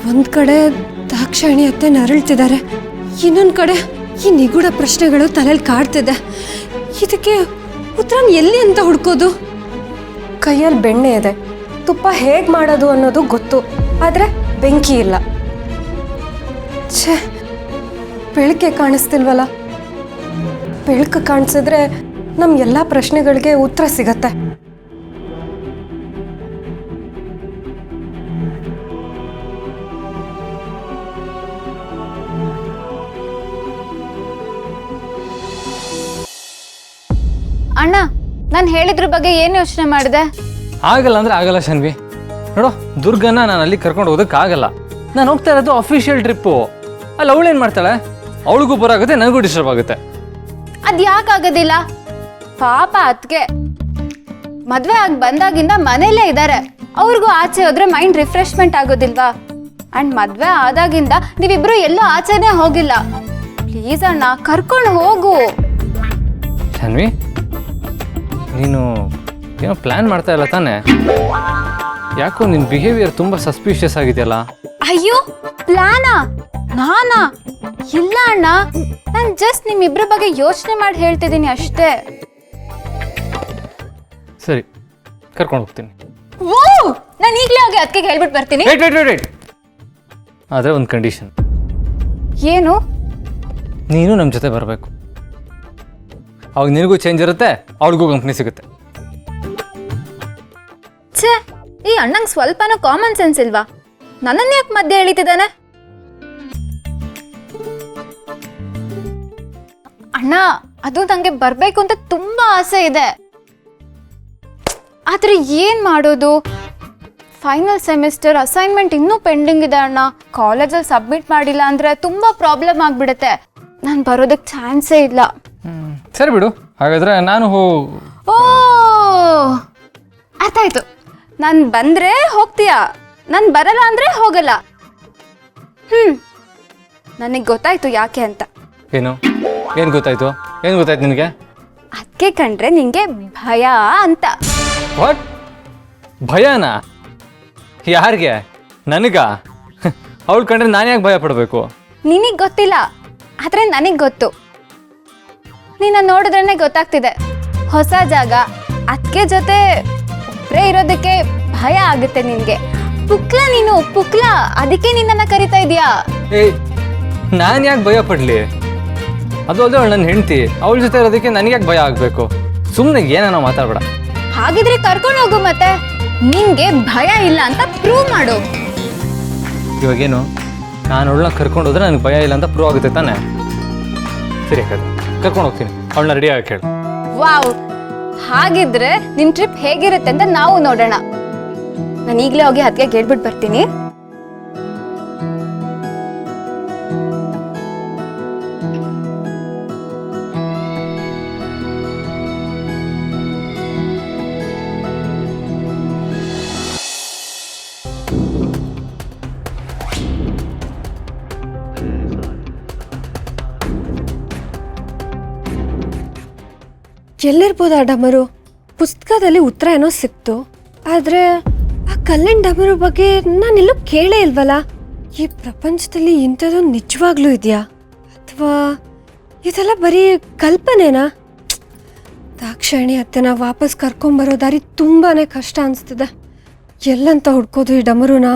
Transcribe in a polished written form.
ಒಂದು ಕಡೆ ದಾಕ್ಷಾಯಣಿ ಅತ್ತೆ ನರಳ್ತಿದ್ದಾರೆ, ಇನ್ನೊಂದು ಕಡೆ ಈ ನಿಗೂಢ ಪ್ರಶ್ನೆಗಳು ತಲೆಯಲ್ಲಿ ಕಾಡ್ತಿದೆ. ಇದಕ್ಕೆ ಉತ್ತರ ಎಲ್ಲಿ ಅಂತ ಹುಡ್ಕೋದು? ಕೈಯಲ್ಲಿ ಬೆಣ್ಣೆ ಇದೆ, ತುಪ್ಪ ಹೇಗೆ ಮಾಡೋದು ಅನ್ನೋದು ಗೊತ್ತು, ಆದರೆ ಬೆಂಕಿ ಇಲ್ಲ. ಛೇ, ಬೆಳಕೆ ಕಾಣಿಸ್ತಿಲ್ವಲ್ಲ. ಬೆಳಕು ಕಾಣಿಸಿದ್ರೆ ನಮ್ಮ ಎಲ್ಲ ಪ್ರಶ್ನೆಗಳಿಗೆ ಉತ್ತರ ಸಿಗತ್ತೆ. ಅಣ್ಣ, ನಾನು ಹೇಳಿದ್ರ ಬಗ್ಗೆ ಏನು ಯೋಚನೆ ಮಾಡಿದೆ? ಆಗಲ್ಲ ಅಂದ್ರೆ ಆಗಲ್ಲ ಶಾನ್ವಿ. ನೋಡು, ದುರ್ಗನ ನಾನು ಅಲ್ಲಿ ಕರ್ಕೊಂಡು ಹೋಗೋದಕ್ಕಾಗಲ್ಲ. ನಾನು ಹೋಗ್ತಾ ಇರೋದು ಅಫಿಷಿಯಲ್ ಟ್ರಿಪ್ಪು. ಅಲ್ಲಿ ಅವಳೇನು ಮಾಡ್ತಾಳೆ? ಅವಳಿಗೂ ಬರಾಗುತ್ತೆ, ನನಗೂ ಡಿಸ್ಟರ್ಬ್ ಆಗುತ್ತೆ. ಅದು ಯಾಕಾಗೋದಿಲ್ಲ? ಪಾಪ ಅದಕ್ಕೆ ಮದುವೆ ಆಗಿ ಬಂದಾಗಿಂದ ಮನೇಲೇ ಇದ್ದಾರೆ. ಅವ್ರಿಗೂ ಆಚೆ ಹೋದ್ರೆ ಮೈಂಡ್ ರಿಫ್ರೆಶ್ಮೆಂಟ್ ಆಗೋದಿಲ್ವಾ? ಅಂಡ್ ಮದುವೆ ಆದಾಗಿಂದ ನೀವಿಬ್ರು ಎಲ್ಲೋ ಆಚೆನೇ ಹೋಗಿಲ್ಲ. ಪ್ಲೀಸ್ ಅಣ್ಣ, ಕರ್ಕೊಂಡು ಹೋಗು. ಶಾನ್ವಿ, ನೀನು ಏನೋ ಪ್ಲ್ಯಾನ್ ಮಾಡ್ತಾ ಇಲ್ಲ ತಾನೆ? ಯಾಕೋ ನಿನ್ನ ಬಿಹೇವಿಯರ್ ತುಂಬ ಸಸ್ಪಿಷಿಯಸ್ ಆಗಿದೆಯಲ್ಲ? ಅಯ್ಯೋ, ಪ್ಲಾನಾ? ನಾನಾ? ಇಲ್ಲ ಅಣ್ಣ, ನಾನು ಜಸ್ಟ್ ನಿಮ್ಮಿಬ್ರ ಬಗ್ಗೆ ಯೋಚನೆ ಮಾಡಿ ಹೇಳ್ತಿದ್ದೀನಿ ಅಷ್ಟೇ. ಸರಿ, ಕರ್ಕೊಂಡು ಹೋಗ್ತೀನಿ. ಓ, ನಾನು ಈಗಲೇ ಹೋಗಿ ಅದಕ್ಕೆ ಹೇಳ್ಬಿಟ್ಟು ಬರ್ತೀನಿ. ವೇಟ್. ಆದರೆ ಒಂದು ಕಂಡೀಷನ್. ಏನು? ನೀನು ನಮ್ಮ ಜೊತೆ ಬರಬೇಕು. ಅವಾಗ ನಿನಗೂ ಚೇಂಜ್ ಇರುತ್ತೆ, ಅವಳಿಗೂ ಕಂಪ್ನಿ ಸಿಗುತ್ತೆ. ಛೇ, ಈ ಅಣ್ಣಂಗೆ ಸ್ವಲ್ಪನೂ ಕಾಮನ್ ಸೆನ್ಸ್ ಇಲ್ವಾ? ನನ್ನನ್ನು ಯಾಕೆ ಮಧ್ಯೆ ಎಳಿತಿದ್ದಾನೆ? ಅಣ್ಣ, ಅದು ನಂಗೆ ಬರ್ಬೇಕು ಅಂತ ತುಂಬಾ ಆಸೆ ಇದೆ. ಆದ್ರೆ ಏನ್ ಮಾಡೋದು? ಫೈನಲ್ ಸೆಮಿಸ್ಟರ್ ಅಸೈನ್ಮೆಂಟ್ ಇನ್ನೂ ಪೆಂಡಿಂಗ್ ಇದೆ ಅಣ್ಣ. ಕಾಲೇಜಲ್ಲಿ ಸಬ್ಮಿಟ್ ಮಾಡಿಲ್ಲ ಅಂದ್ರೆ ತುಂಬಾ ಪ್ರಾಬ್ಲಮ್ ಆಗ್ಬಿಡುತ್ತೆ. ನಾನು ಬರೋದಕ್ಕೆ ಚಾನ್ಸೇ ಇಲ್ಲ. ಸರಿ ಬಿಡು, ಹಾಗಾದ್ರೆ ನಾನು ಓ, ಅರ್ಥ ಆಯ್ತು. ನಾನು ಬಂದ್ರೆ ಹೋಗ್ತೀಯಾ, ನಾನು ಬರಲ್ಲ ಅಂದ್ರೆ ಹೋಗಲ್ಲ. ನನಗೆ ಗೊತ್ತಾಯ್ತು ಯಾಕೆ ಅಂತ. ಏನು ಗೊತ್ತಾಯ್ತು ನಿನಗೆ? ಅದಕ್ಕೆ ಕಂಡ್ರೆ ನಿಂಗೆ ಭಯ ಅಂತ. ವಾಟ್? ಭಯನಾ? ಯಾರಿಗೆ? ನನಗ? ಅವಳು ಕಂಡ್ರೆ ನಾನು ಯಾಕೆ ಭಯ ಪಡಬೇಕು? ನಿನಗೆ ಗೊತ್ತಿಲ್ಲ, ಆದ್ರೆ ನನಗೆ ಗೊತ್ತು. ನಿನ್ನ ನೋಡಿದ್ರೇನೆ ಗೊತ್ತಾಗ್ತಿದೆ. ಹೊಸ ಜಾಗ, ಅದಕ್ಕೆ ಜೊತೆ ಒಬ್ಬರೇ ಇರೋದಕ್ಕೆ ಭಯ ಆಗುತ್ತೆ ನಿನಗೆ. ಪುಕ್ಲ ನೀನು, ಪುಕ್ಲ. ಅದಕ್ಕೆ ನಿನ್ನನ್ನು ಕರಿತಾ ಇದೀಯಾ? ಏಯ್, ನಾನು ಯಾಕೆ ಭಯ ಪಡಲಿ? ಅದು ಅಲ್ಲದೆ ಅವಳು ನನ್ನ ಹೆಂಡತಿ, ಅವಳ ಜೊತೆ ಇರೋದಕ್ಕೆ ನನಗೆ ಯಾಕೆ ಭಯ ಆಗಬೇಕು? ಸುಮ್ಮನೆ ಏನೇನೋ ಮಾತಾಡಬೇಡ. ಹಾಗಿದ್ರೆ ಕರ್ಕೊಂಡು ಹೋಗು, ಮತ್ತೆ ನಿಂಗೆ ಭಯ ಇಲ್ಲ ಅಂತ ಪ್ರೂವ್ ಮಾಡು. ಇವಾಗೇನು, ನಾನು ಅವಳನ್ನ ಕರ್ಕೊಂಡು ಹೋದ್ರೆ ನನಗೆ ಭಯ ಇಲ್ಲ ಅಂತ ಪ್ರೂವ್ ಆಗುತ್ತೆ ತಾನೆ? ಸರಿ, ಕರ್ಕೊಂಡು ಹೋಗ್ತೀನಿ. ಅವಳನ್ನ ರೆಡಿ ಆಗಿ ಹೇಳು. ವಾವ್, ಹಾಗಿದ್ರೆ ನಿನ್ ಟ್ರಿಪ್ ಹೇಗಿರುತ್ತೆ ಅಂತ ನಾವು ನೋಡೋಣ. ನಾನು ಈಗಲೇ ಹೋಗಿ ಅದಕ್ಕೆ ಕೇಳ್ಬಿಟ್ಟು ಬರ್ತೀನಿ. ಎಲ್ಲಿರ್ಬೋದು ಆ ಡಮರು? ಪುಸ್ತಕದಲ್ಲಿ ಉತ್ತರ ಏನೋ ಸಿಕ್ತು, ಆದರೆ ಆ ಕಲ್ಲಿನ ಡಮರು ಬಗ್ಗೆ ನಾನೆಲ್ಲೂ ಕೇಳೇ ಇಲ್ವಲ್ಲ. ಈ ಪ್ರಪಂಚದಲ್ಲಿ ಇಂಥದ್ದೊಂದು ನಿಜವಾಗ್ಲೂ ಇದೆಯಾ, ಅಥವಾ ಇದೆಲ್ಲ ಬರೀ ಕಲ್ಪನೆನಾ? ದಾಕ್ಷಾಯಣಿ ಅತ್ತೆನ ವಾಪಸ್ ಕರ್ಕೊಂಬರೋ ದಾರಿ ತುಂಬಾ ಕಷ್ಟ ಅನಿಸ್ತಿದೆ. ಎಲ್ಲಂತ ಹುಡ್ಕೋದು ಈ ಡಮರುನ?